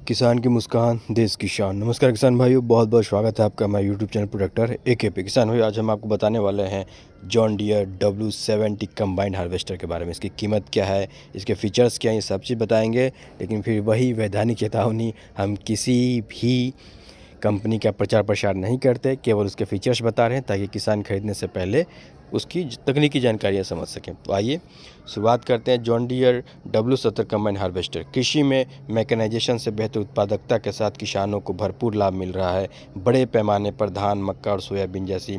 किसान की मुस्कान देश की शान। नमस्कार किसान भाइयों, बहुत बहुत स्वागत है आपका हमारे यूट्यूब चैनल प्रोडक्टर एके पे। किसान भाइयों, आज हम आपको बताने वाले हैं John Deere W70 combined harvester के बारे में। इसकी कीमत क्या है, इसके फीचर्स क्या हैं, ये सब चीज़ बताएंगे। लेकिन फिर वही वैधानिक चेतावनी, हम किसी भी कंपनी का प्रचार प्रसार नहीं करते, केवल उसके फीचर्स बता रहे हैं ताकि किसान खरीदने से पहले उसकी तकनीकी जानकारियाँ समझ सकें। तो आइए शुरुआत करते हैं। John Deere W70 combine harvester कृषि में मैकेनाइजेशन से बेहतर उत्पादकता के साथ किसानों को भरपूर लाभ मिल रहा है। बड़े पैमाने पर धान, मक्का और सोयाबीन जैसी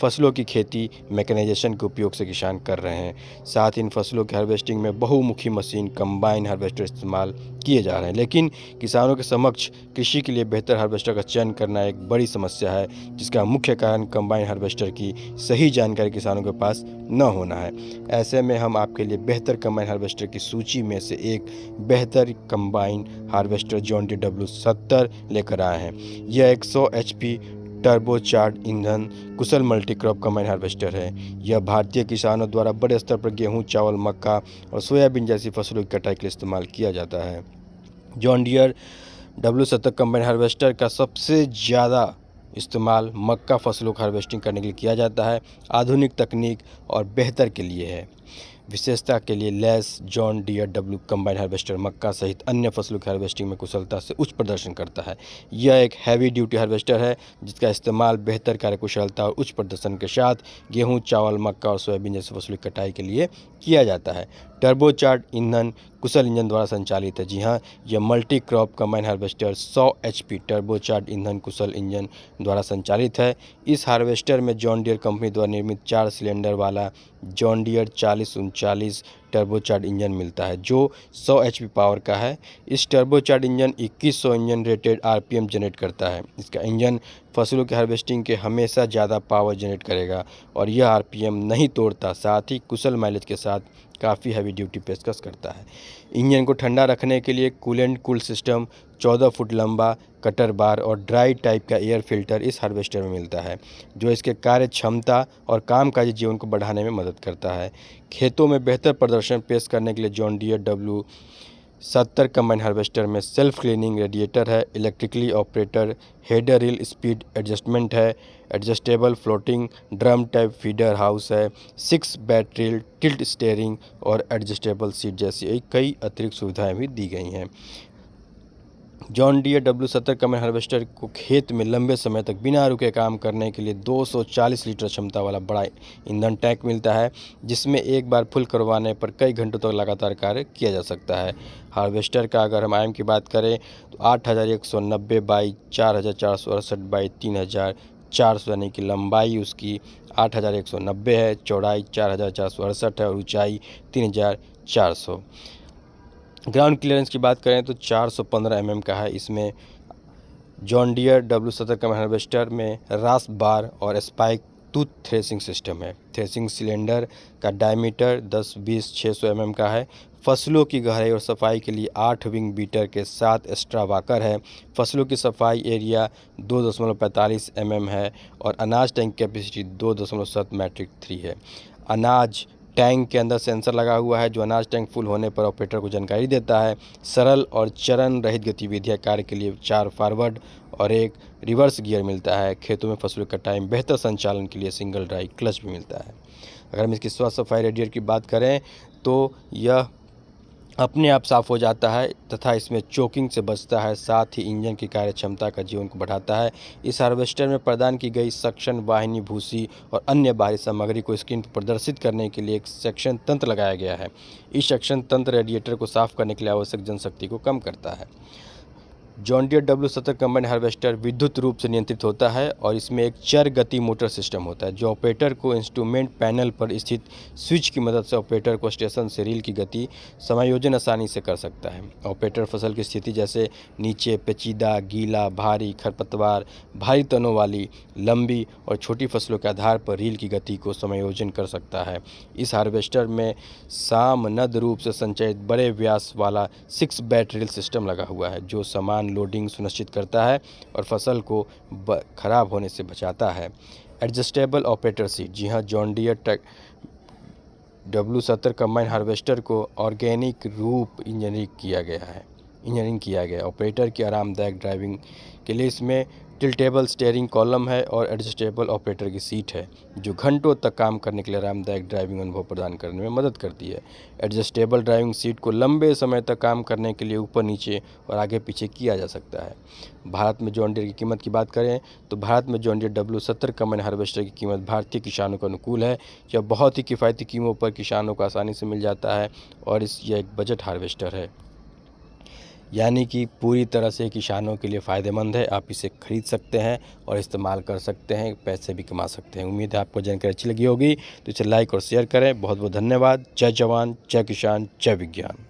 फसलों की खेती मैकेनाइजेशन के उपयोग से किसान कर रहे हैं। साथ ही इन फसलों की हार्वेस्टिंग में बहुमुखी मशीन कंबाइन हार्वेस्टर इस्तेमाल किए जा रहे हैं। लेकिन किसानों के समक्ष कृषि के लिए बेहतर हार्वेस्टर का चयन करना एक बड़ी समस्या है, जिसका मुख्य कारण कंबाइन हार्वेस्टर की सही जानकारी किसानों के पास न होना है। ऐसे में हम आपके लिए बेहतर कंबाइन हार्वेस्टर की सूची में से एक बेहतर combine harvester John Deere W70 लेकर आए हैं। यह 100 HP टर्बोचार्ज ईंधन कुशल मल्टीक्रॉप कंबाइन हार्वेस्टर है। यह भारतीय किसानों द्वारा बड़े स्तर पर गेहूं, चावल, मक्का और सोयाबीन जैसी फसलों की कटाई के लिए इस्तेमाल किया जाता है। John Deere W70 combine harvester का सबसे ज़्यादा इस्तेमाल मक्का फसलों का हार्वेस्टिंग करने के लिए किया जाता है। आधुनिक तकनीक और बेहतर के लिए है। विशेषता के लिए लेस John Deere W combine harvester मक्का सहित अन्य फसलों की हार्वेस्टिंग में कुशलता से उच्च प्रदर्शन करता है। यह एक हैवी ड्यूटी हार्वेस्टर है, जिसका इस्तेमाल बेहतर कार्यकुशलता और उच्च प्रदर्शन के साथ गेहूं, चावल, मक्का और सोयाबीन जैसी फसलों की कटाई के लिए किया जाता है। टर्बोचार्ज ईंधन कुशल इंजन द्वारा संचालित है। जी हाँ, यह multi crop combine harvester 100 HP turbocharge ईंधन कुशल इंजन द्वारा संचालित है। इस हार्वेस्टर में जॉन डियर कंपनी द्वारा निर्मित 4 सिलेंडर वाला जॉन डियर 4039 टर्बोचार्ज इंजन मिलता है, जो 100 HP पावर का है। इस turbocharge engine 2100 engine rated RPM generate करता है। इसका इंजन फसलों के हार्वेस्टिंग के हमेशा ज़्यादा पावर जनरेट करेगा और यह RPM नहीं तोड़ता। साथ ही कुशल माइलेज के साथ काफ़ी हैवी ड्यूटी पेशकश करता है। इंजन को ठंडा रखने के लिए कूलेंट कूल सिस्टम, 14 फुट लंबा कटर बार और ड्राई टाइप का एयर फिल्टर इस हार्वेस्टर में मिलता है, जो इसके कार्य क्षमता और कामकाजी जीवन को बढ़ाने में मदद करता है। खेतों में बेहतर प्रदर्शन पेश करने के लिए John Deere W70 combine harvester में सेल्फ क्लीनिंग रेडिएटर है, electrically operator header reel speed adjustment है, adjustable floating drum type feeder house है, 6 बैटरी टिल्ट स्टीयरिंग और एडजस्टेबल सीट जैसी कई अतिरिक्त सुविधाएं भी दी गई हैं। John Deere W70 combine harvester को खेत में लंबे समय तक बिना रुके काम करने के लिए 240 लीटर क्षमता वाला बड़ा ईंधन टैंक मिलता है, जिसमें एक बार फुल करवाने पर कई घंटों तक लगातार कार्य किया जा सकता है। हार्वेस्टर का अगर हम आयाम की बात करें तो 8190 बाई 4468 बाई 3400, यानी कि लंबाई उसकी 8190 है, चौड़ाई 4468 है और ऊंचाई 3400। ग्राउंड क्लियरेंस की बात करें तो 415 mm का है। इसमें John Deere W70 combine harvester में रास बार और स्पाइक टूथ थ्रेसिंग सिस्टम है। थ्रेसिंग सिलेंडर का डायमीटर 10-20-600 mm का है। फसलों की गहराई और सफाई के लिए 8 विंग बीटर के साथ एक्स्ट्रा वाकर है। फसलों की सफाई एरिया 2.45 mm है और अनाज टैंक कैपेसिटी 2.7 मैट्रिक 3 है। अनाज टैंक के अंदर सेंसर लगा हुआ है, जो अनाज टैंक फुल होने पर ऑपरेटर को जानकारी देता है। सरल और चरण रहित गतिविधियां कार्य के लिए 4 फॉरवर्ड और 1 रिवर्स गियर मिलता है। खेतों में फसलों की कटाई में बेहतर संचालन के लिए सिंगल ड्राइव क्लच भी मिलता है। अगर हम इसकी साफ सफाई रेडिएटर की बात करें तो यह अपने आप साफ़ हो जाता है तथा इसमें चोकिंग से बचता है। साथ ही इंजन की कार्य क्षमता का जीवन को बढ़ाता है। इस हार्वेस्टर में प्रदान की गई सक्शन वाहिनी भूसी और अन्य बाहरी सामग्री को स्क्रीन पर प्रदर्शित करने के लिए एक सेक्शन तंत्र लगाया गया है। इस सेक्शन तंत्र रेडिएटर को साफ करने के लिए आवश्यक जनशक्ति को कम करता है। John Deere W70 combine harvester विद्युत रूप से नियंत्रित होता है और इसमें एक चर गति मोटर सिस्टम होता है, जो ऑपरेटर को इंस्ट्रूमेंट पैनल पर स्थित स्विच की मदद से ऑपरेटर को स्टेशन से रील की गति समायोजन आसानी से कर सकता है। ऑपरेटर फसल की स्थिति जैसे नीचे, पेचीदा, गीला, भारी, खरपतवार, भारी तनों वाली, लंबी और छोटी फसलों के आधार पर रील की गति को समायोजन कर सकता है। इस हार्वेस्टर में सामनद रूप से संचालित बड़े व्यास वाला 6 बैटरी रील सिस्टम लगा हुआ है, जो समान लोडिंग सुनिश्चित करता है और फसल को खराब होने से बचाता है। एडजस्टेबल ऑपरेटर सीट, जी हाँ, John Deere W70 combine harvester को ऑर्गेनिक रूप इंजीनियरिंग किया गया है। इंजीनियरिंग किया गया है। ऑपरेटर की आरामदायक ड्राइविंग के लिए इसमें टिल्टेबल स्टीयरिंग कॉलम है और एडजस्टेबल ऑपरेटर की सीट है, जो घंटों तक काम करने के लिए आरामदायक ड्राइविंग अनुभव प्रदान करने में मदद करती है। एडजस्टेबल ड्राइविंग सीट को लंबे समय तक काम करने के लिए ऊपर नीचे और आगे पीछे किया जा सकता है। भारत में जॉन डियर की कीमत की बात करें तो भारत में John Deere W70 combine harvester की कीमत भारतीय किसानों को अनुकूल है। यह बहुत ही किफ़ायती कीमतों पर किसानों को आसानी से मिल जाता है और यह एक बजट हार्वेस्टर है, यानी कि पूरी तरह से किसानों के लिए फ़ायदेमंद है। आप इसे खरीद सकते हैं और इस्तेमाल कर सकते हैं, पैसे भी कमा सकते हैं। उम्मीद है आपको जानकारी अच्छी लगी होगी, तो इसे लाइक और शेयर करें। बहुत बहुत धन्यवाद। जय जवान, जय किसान, जय विज्ञान।